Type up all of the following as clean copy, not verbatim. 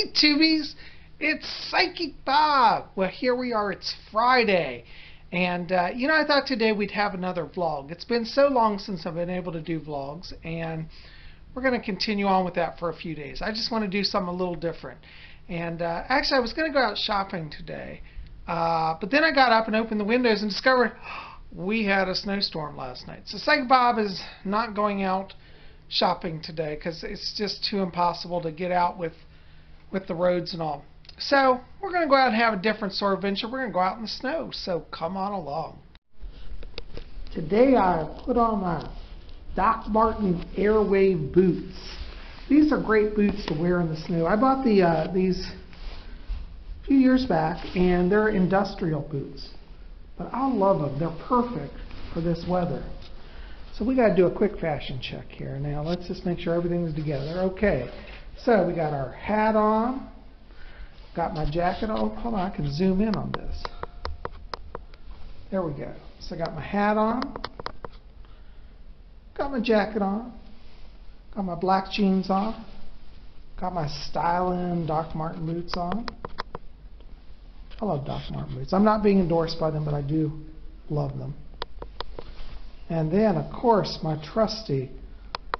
Hey Tubies, it's Psychic Bob. Well, here we are, it's Friday. And, I thought today we'd have another vlog. It's been so long since I've been able to do vlogs, and we're going to continue on with that for a few days. I just want to do something a little different. And, actually, I was going to go out shopping today, but then I got up and opened the windows and discovered we had a snowstorm last night. So Psychic Bob is not going out shopping today because it's just too impossible to get out with the roads and all. So we're going to go out and have a different sort of adventure. We're going to go out in the snow, so come on along. Today I put on my Doc Marten Airwave boots. These are great boots to wear in the snow. I bought these a few years back, and they're industrial boots. But I love them. They're perfect for this weather. So we got to do a quick fashion check here. Now let's just make sure everything's together. Okay. So we got our hat on. Got my jacket on. Hold on, I can zoom in on this. There we go. So I got my hat on. Got my jacket on. Got my black jeans on. Got my styling Doc Marten boots on. I love Doc Marten boots. I'm not being endorsed by them, but I do love them. And then, of course, my trusty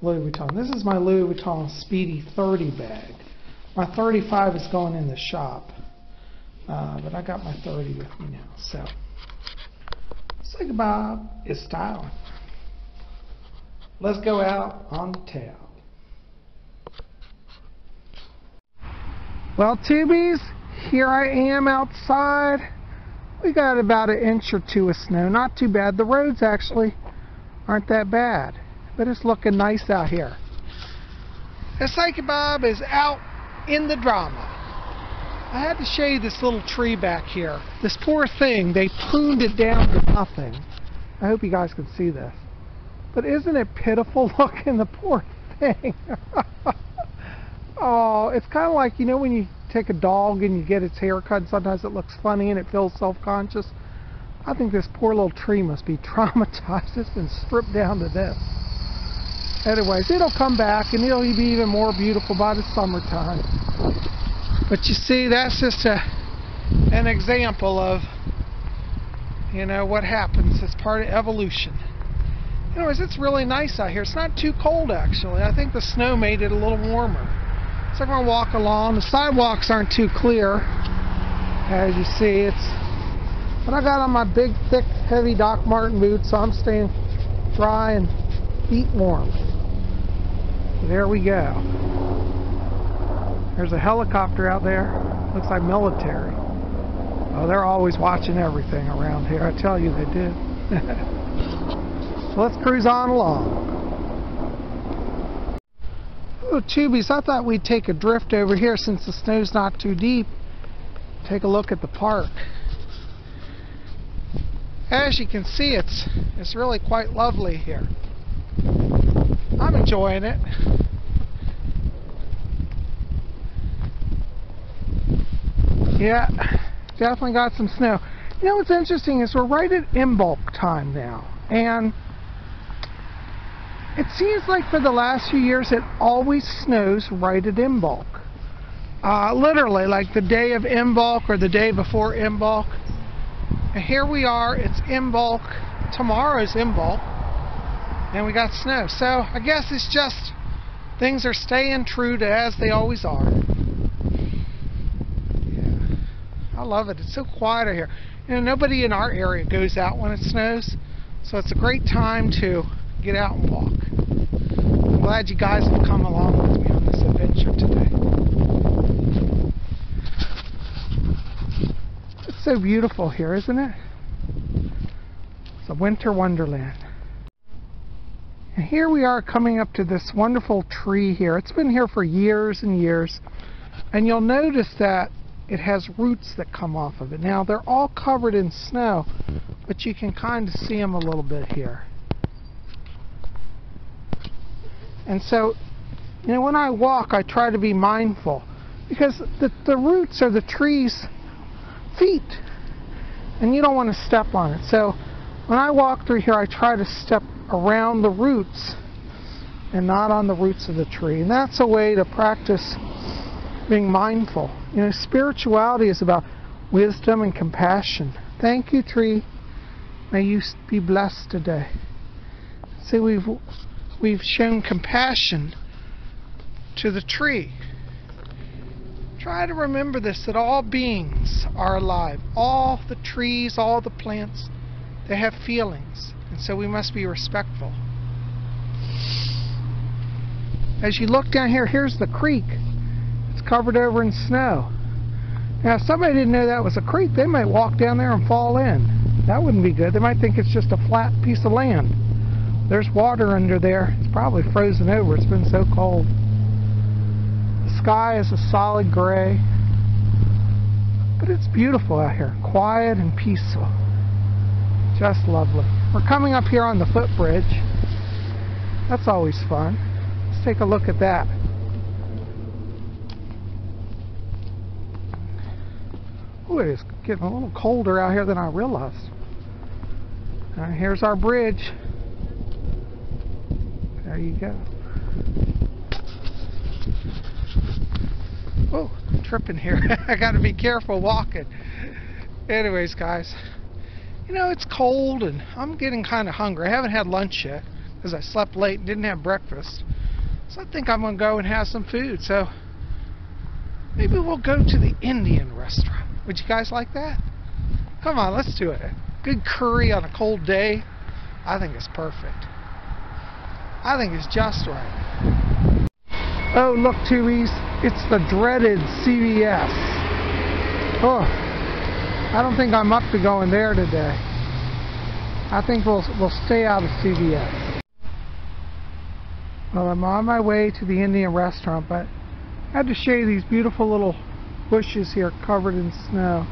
Louis Vuitton. This is my Louis Vuitton Speedy 30 bag. My 35 is going in the shop, but I got my 30 with me now. So, Psychic Bob is styling. Let's go out on the town. Well, Tubies, here I am outside. We got about an inch or two of snow. Not too bad. The roads actually aren't that bad, but it's looking nice out here. And Psychic Bob is out in the drama. I had to show you this little tree back here. This poor thing, they pruned it down to nothing. I hope you guys can see this. But isn't it pitiful looking, the poor thing? Oh, it's kind of like, when you take a dog and you get its hair cut, sometimes it looks funny and it feels self-conscious. I think this poor little tree must be traumatized. It's been stripped down to this. Anyways, it'll come back and it'll be even more beautiful by the summertime. But you see, that's just an example of, what happens. It's part of evolution. Anyways, it's really nice out here. It's not too cold, actually. I think the snow made it a little warmer. So I'm going to walk along. The sidewalks aren't too clear, as you see. But I got on my big, thick, heavy Doc Marten boots, so I'm staying dry and feet warm. There we go. There's a helicopter out there. Looks like military. Oh, they're always watching everything around here. I tell you they do. So let's cruise on along. Oh, Tubies, I thought we'd take a drift over here since the snow's not too deep. Take a look at the park. As you can see, it's really quite lovely here. I'm enjoying it. Yeah, definitely got some snow. What's interesting is we're right at Imbolc time now, and it seems like for the last few years it always snows right at Imbolc. Literally, like the day of Imbolc or the day before Imbolc. And here we are, it's Imbolc, tomorrow's Imbolc, and we got snow. So I guess it's just things are staying true to as they always are. Yeah, I love it. It's so quiet out here. Nobody in our area goes out when it snows, so it's a great time to get out and walk. I'm glad you guys have come along with me on this adventure today. It's so beautiful here, isn't it? It's a winter wonderland. And here we are coming up to this wonderful tree here. It's been here for years and years. And you'll notice that it has roots that come off of it. Now, they're all covered in snow, but you can kind of see them a little bit here. And so, when I walk, I try to be mindful, because the roots are the tree's feet, and you don't want to step on it. So when I walk through here, I try to step around the roots and not on the roots of the tree. And that's a way to practice being mindful. You know, spirituality is about wisdom and compassion. Thank you, tree. May you be blessed today. See, we've shown compassion to the tree. Try to remember this, that all beings are alive. All the trees, all the plants, they have feelings. And so we must be respectful. As you look down here, here's the creek. It's covered over in snow. Now, if somebody didn't know that was a creek, they might walk down there and fall in. That wouldn't be good. They might think it's just a flat piece of land. There's water under there. It's probably frozen over. It's been so cold. The sky is a solid gray. But it's beautiful out here. Quiet and peaceful. Just lovely. We're coming up here on the footbridge. That's always fun. Let's take a look at that. Oh, it is getting a little colder out here than I realized. Here's our bridge. There you go. Oh, I'm tripping here. I got to be careful walking. Anyways, guys, you know, it's cold and I'm getting kind of hungry. I haven't had lunch yet because I slept late and didn't have breakfast. So I think I'm going to go and have some food. So maybe we'll go to the Indian restaurant. Would you guys like that? Come on, let's do it. Good curry on a cold day. I think it's perfect. I think it's just right. Oh, look, Tubies. It's the dreaded CVS. Oh, I don't think I'm up to going there today. I think we'll stay out of CVS. Well, I'm on my way to the Indian restaurant, but I had to show you these beautiful little bushes here covered in snow.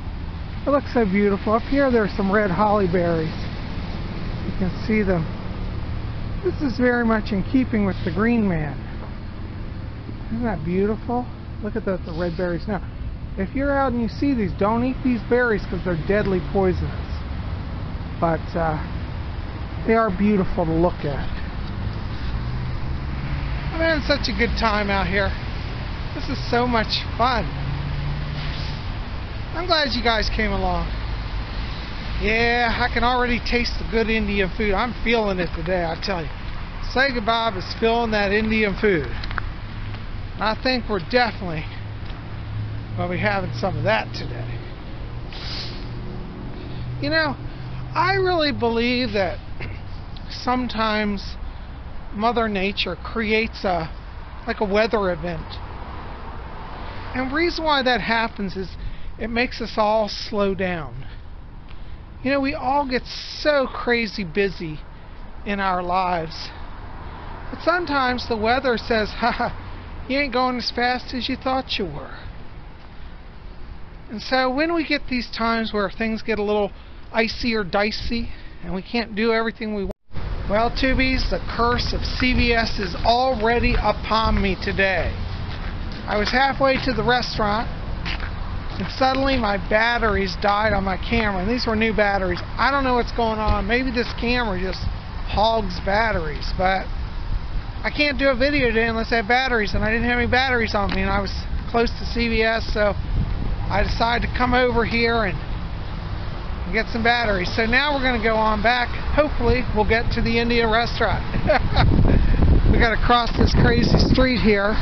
It looks so beautiful. Up here there's some red holly berries. You can see them. This is very much in keeping with the Green Man. Isn't that beautiful? Look at the red berries. Now, if you're out and you see these, don't eat these berries because they're deadly poisonous. But they are beautiful to look at. I'm having such a good time out here. This is so much fun. I'm glad you guys came along. Yeah, I can already taste the good Indian food. I'm feeling it today, I tell you. Sega Bob is feeling that Indian food. I think we're definitely going to be having some of that today. You know, I really believe that sometimes Mother Nature creates like a weather event. And the reason why that happens is it makes us all slow down. You know, we all get so crazy busy in our lives. But sometimes the weather says, haha, you ain't going as fast as you thought you were. And so when we get these times where things get a little icy or dicey and we can't do everything we want, well, Tubies, the curse of CVS is already upon me today. I was halfway to the restaurant and suddenly my batteries died on my camera. And these were new batteries. I don't know what's going on. Maybe this camera just hogs batteries, but I can't do a video today unless I have batteries, and I didn't have any batteries on me, and I was close to CVS, so I decided to come over here and get some batteries. So now we're going to go on back. Hopefully we'll get to the Indian restaurant. We got to cross this crazy street here,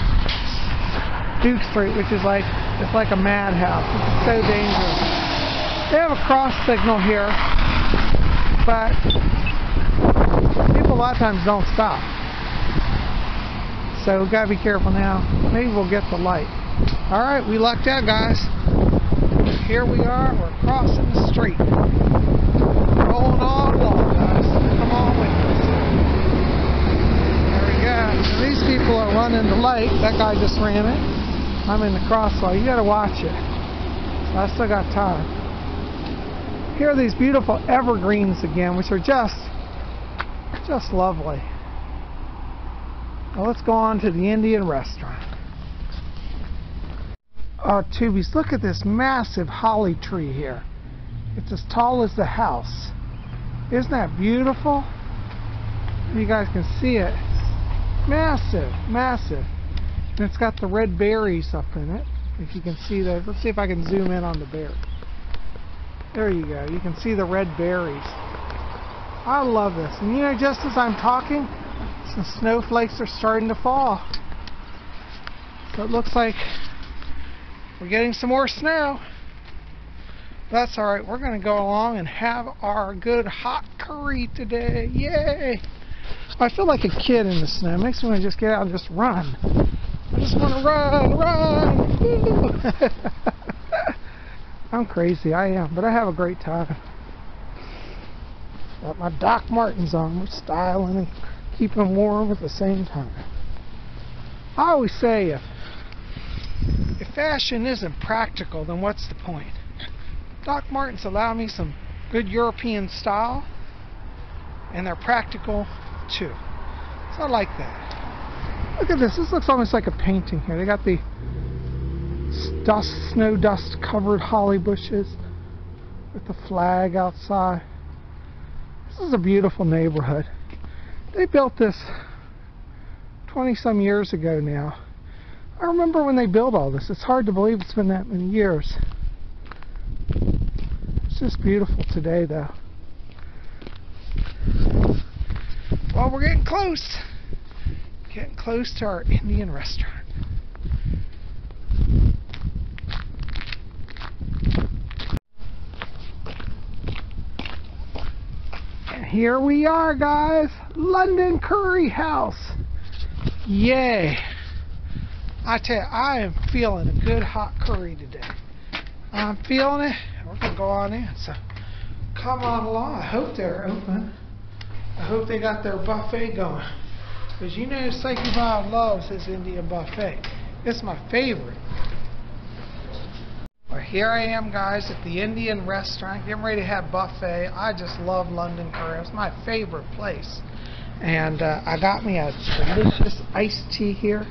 Duke Street, which is like, it's like a madhouse. It's so dangerous. They have a cross signal here, but people a lot of times don't stop. So we've got to be careful now. Maybe we'll get the light. Alright, we lucked out, guys. Here we are. We're crossing the street. Rolling on along, guys. Come on with us. There we go. Now, these people are running the light. That guy just ran it. I'm in the crosswalk. You got to watch it. So I still got time. Here are these beautiful evergreens again, which are just lovely. Well, let's go on to the Indian restaurant. Oh, Tubies, look at this massive holly tree here. It's as tall as the house. Isn't that beautiful? You guys can see it. Massive, massive. And it's got the red berries up in it. If you can see those. Let's see if I can zoom in on the berry. There you go. You can see the red berries. I love this. And you know, just as I'm talking, some snowflakes are starting to fall. So it looks like we're getting some more snow. That's alright. We're going to go along and have our good hot curry today. Yay! I feel like a kid in the snow. It makes me want to just get out and just run. I just want to run. I'm crazy. I am. But I have a great time. Got my Doc Martens on. We're styling and keeping them warm at the same time. I always say if fashion isn't practical, then what's the point? Doc Martens allow me some good European style, and they're practical too. So I like that. Look at this. This looks almost like a painting here. They got the snow dust covered holly bushes with the flag outside. This is a beautiful neighborhood. They built this 20-some years ago now. I remember when they built all this. It's hard to believe it's been that many years. It's just beautiful today, though. Well, we're getting close. Getting close to our Indian restaurant. And here we are, guys. London Curry House. Yay. I tell you, I am feeling a good hot curry today. I'm feeling it. We're going to go on in. So come on along. I hope they're open. I hope they got their buffet going. Because you know Psyche Bob loves his Indian buffet. It's my favorite. Well, here I am, guys, at the Indian restaurant, getting ready to have buffet. I just love London Curry. It's my favorite place. And I got me a delicious iced tea here.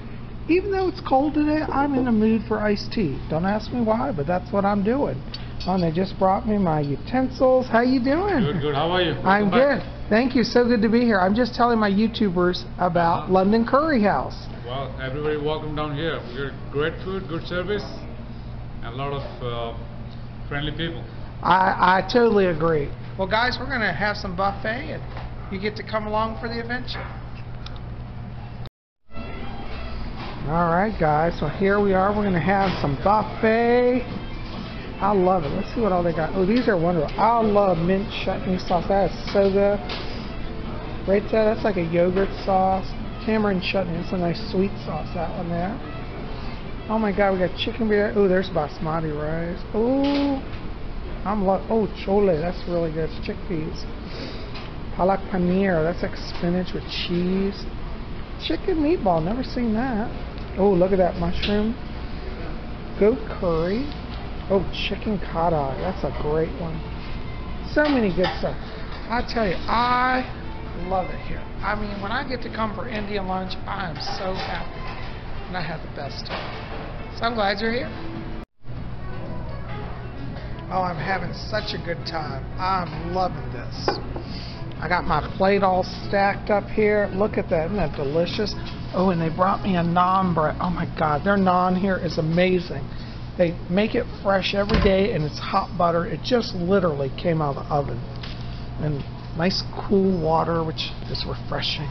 Even though it's cold today, I'm in the mood for iced tea. Don't ask me why, but that's what I'm doing. Oh, and they just brought me my utensils. How you doing? Good, good. How are you? I'm good. Thank you. So good to be here. I'm just telling my YouTubers about London Curry House. Well, everybody welcome down here. We got great food, good service, and a lot of friendly people. I totally agree. Well, guys, we're going to have some buffet, and you get to come along for the adventure. All right, guys. So here we are. We're going to have some buffet. I love it. Let's see what all they got. Oh, these are wonderful. I love mint chutney sauce. That is so good. Right there, that's like a yogurt sauce. Tamarind chutney. It's a nice sweet sauce, that one there. Oh my God, we got chicken beer. Oh, there's basmati rice. Oh, oh, chole. That's really good. It's chickpeas. Palak paneer. That's like spinach with cheese. Chicken meatball. Never seen that. Oh, look at that mushroom. Goat curry. Oh, chicken kata. That's a great one. So many good stuff. I tell you, I love it here. I mean, when I get to come for Indian lunch, I am so happy. And I have the best time. So I'm glad you're here. Oh, I'm having such a good time. I'm loving this. I got my plate all stacked up here. Look at that. Isn't that delicious? Oh, and they brought me a naan bread. Oh, my God. Their naan here is amazing. They make it fresh every day, and it's hot butter. It just literally came out of the oven. And nice cool water, which is refreshing.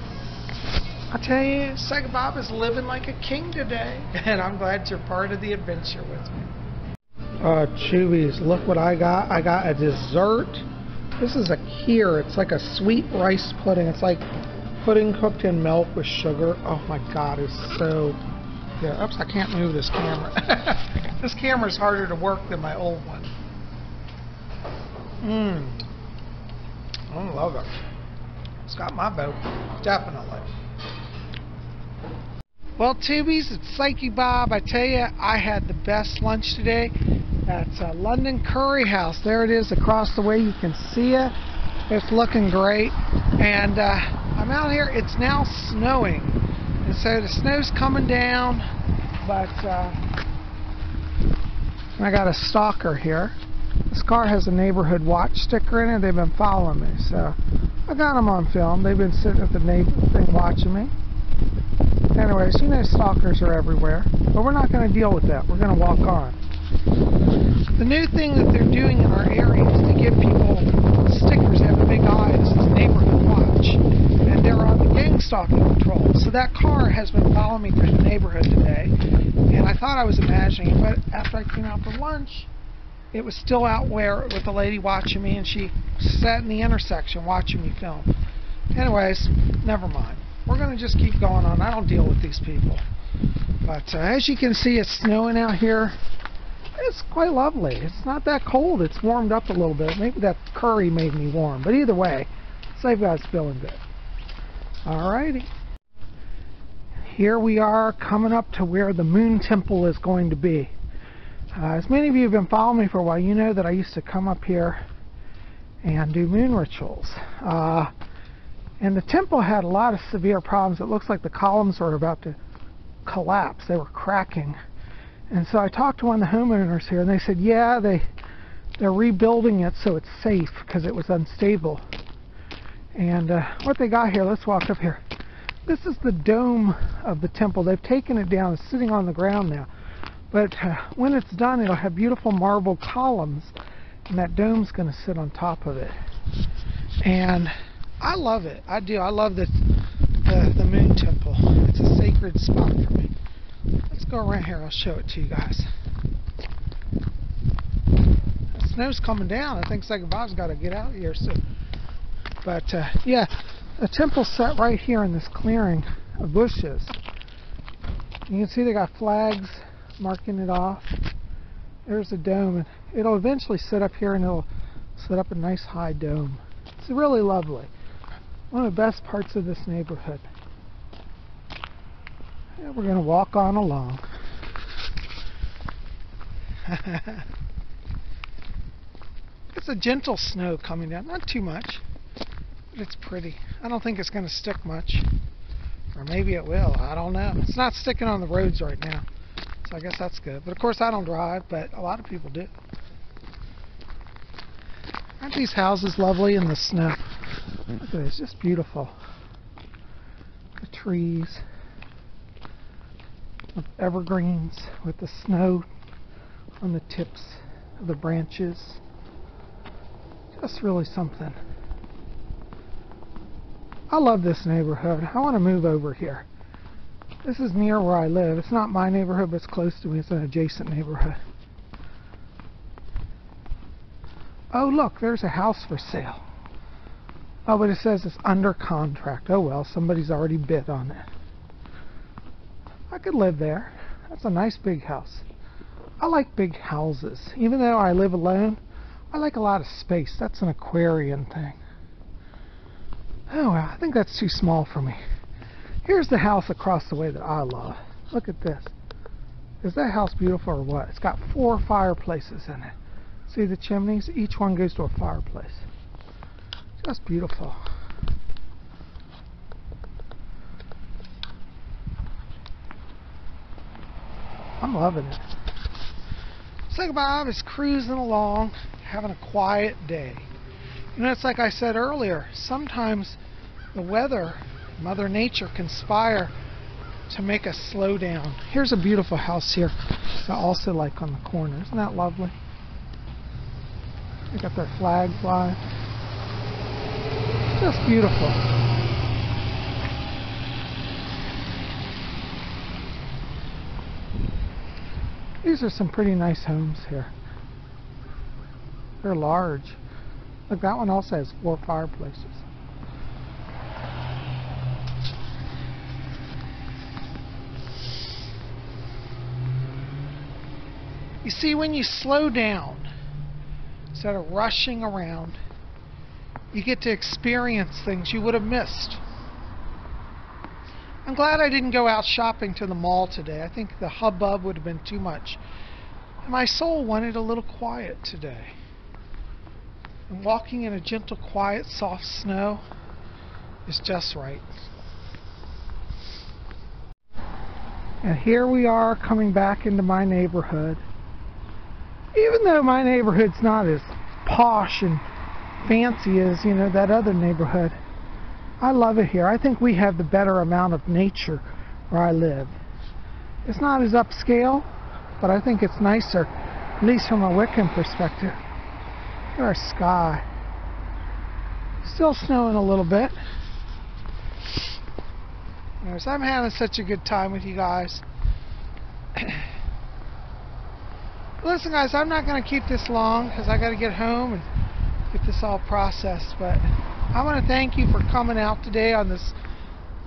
I tell you, Psyche Bob is living like a king today. And I'm glad you're part of the adventure with me. Chewies, look what I got. I got a dessert. This is a kheer. It's like a sweet rice pudding. It's like pudding cooked in milk with sugar. Oh my God, it's so good. Oops, I can't move this camera. This camera's harder to work than my old one. I love it. It's got my vote, definitely. Well, Tubies, it's Psyche Bob. I tell you, I had the best lunch today. That's London Curry House. There it is across the way. You can see it. It's looking great. And I'm out here. It's now snowing. And so the snow's coming down. But I got a stalker here. This car has a neighborhood watch sticker in it. They've been following me. So I got them on film. They've been sitting at the neighbor thing watching me. Anyways, you know stalkers are everywhere, but we're not going to deal with that. We're going to walk on. The new thing that they're doing in our area is to give people stickers that have a big eye that says Neighborhood Watch, and they're on the gang stalking patrol. So that car has been following me through the neighborhood today, and I thought I was imagining it, but after I came out for lunch, it was still out where with the lady watching me, and she sat in the intersection watching me film. Anyways, never mind. We're going to just keep going on. I don't deal with these people. But as you can see, it's snowing out here. It's quite lovely. It's not that cold. It's warmed up a little bit. Maybe that curry made me warm. But either way, Save Guy's feeling good. Alrighty. Here we are coming up to where the Moon Temple is going to be. As many of you have been following me for a while, you know that I used to come up here and do moon rituals. And the temple had a lot of severe problems. It looks like the columns were about to collapse. They were cracking. And so I talked to one of the homeowners here, and they said, yeah, they're rebuilding it so it's safe because it was unstable. And what they got here, let's walk up here. This is the dome of the temple. They've taken it down. It's sitting on the ground now. But when it's done, it'll have beautiful marble columns, and that dome's going to sit on top of it. And I love it. I do. I love the Moon Temple. It's a sacred spot for me. Let's go around here. I'll show it to you guys. The snow's coming down. I think Second Bob's got to get out here soon. But yeah, the temple's set right here in this clearing of bushes. You can see they got flags marking it off. There's a dome, and it'll eventually sit up here, and it'll set up a nice high dome. It's really lovely. One of the best parts of this neighborhood. Yeah, we're going to walk on along. It's a gentle snow coming down, not too much, but it's pretty. I don't think it's going to stick much, or maybe it will. I don't know. It's not sticking on the roads right now, so I guess that's good. But of course I don't drive, but a lot of people do. Aren't these houses lovely in the snow? Look at this, just beautiful. The trees, with evergreens, with the snow on the tips of the branches. Just really something. I love this neighborhood. I want to move over here. This is near where I live. It's not my neighborhood, but it's close to me. It's an adjacent neighborhood. Oh, look, there's a house for sale. Oh, but it says it's under contract. Oh, well, somebody's already bid on it. I could live there. That's a nice big house. I like big houses. Even though I live alone, I like a lot of space. That's an Aquarian thing. Oh, well, I think that's too small for me. Here's the house across the way that I love. Look at this. Is that house beautiful or what? It's got 4 fireplaces in it. See the chimneys? Each one goes to a fireplace. Just beautiful. I'm loving it. Second Bob is cruising along, having a quiet day. You know, it's like I said earlier, sometimes the weather, Mother Nature, conspire to make us slow down. Here's a beautiful house here that I also like on the corner. Isn't that lovely? They got their flag flying. Just beautiful. These are some pretty nice homes here. They're large. Look, that one also has 4 fireplaces. You see, when you slow down, instead of rushing around, you get to experience things you would have missed. I'm glad I didn't go out shopping to the mall today. I think the hubbub would have been too much. And my soul wanted a little quiet today. And walking in a gentle, quiet, soft snow is just right. And here we are coming back into my neighborhood. Even though my neighborhood's not as posh and fancy as, you know, that other neighborhood, I love it here. I think we have the better amount of nature where I live. It's not as upscale, but I think it's nicer, at least from a Wiccan perspective. Look at our sky. Still snowing a little bit. Anyways, I'm having such a good time with you guys. Listen guys, I'm not going to keep this long because I got to get home and get this all processed, but I want to thank you for coming out today on this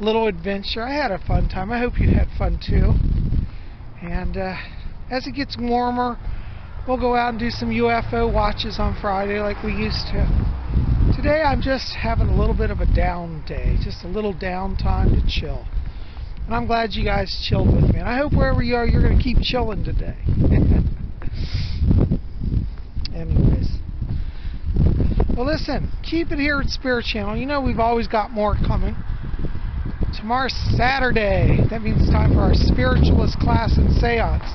little adventure. I had a fun time. I hope you had fun too. And as it gets warmer, we'll go out and do some UFO watches on Friday like we used to. Today I'm just having a little bit of a down day, just a little downtime to chill. And I'm glad you guys chilled with me. And I hope wherever you are, you're going to keep chilling today. Anyways. Well, listen, keep it here at Spirit Channel. You know we've always got more coming. Tomorrow's Saturday. That means it's time for our spiritualist class and seance.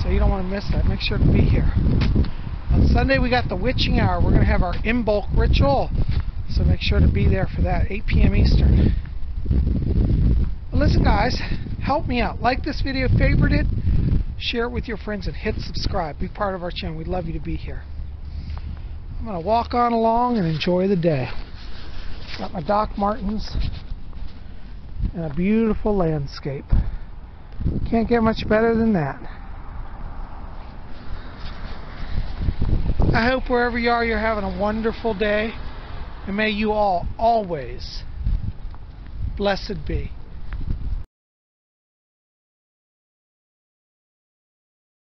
So you don't want to miss that. Make sure to be here. On Sunday we got the witching hour. We're going to have our in-bulk ritual. So make sure to be there for that, 8 p.m. Eastern. Well, listen guys, help me out. Like this video, favorite it, share it with your friends, and hit subscribe. Be part of our channel. We'd love you to be here. I'm going to walk on along and enjoy the day. Got my Doc Martens and a beautiful landscape. Can't get much better than that. I hope wherever you are, you're having a wonderful day. And may you all always blessed be.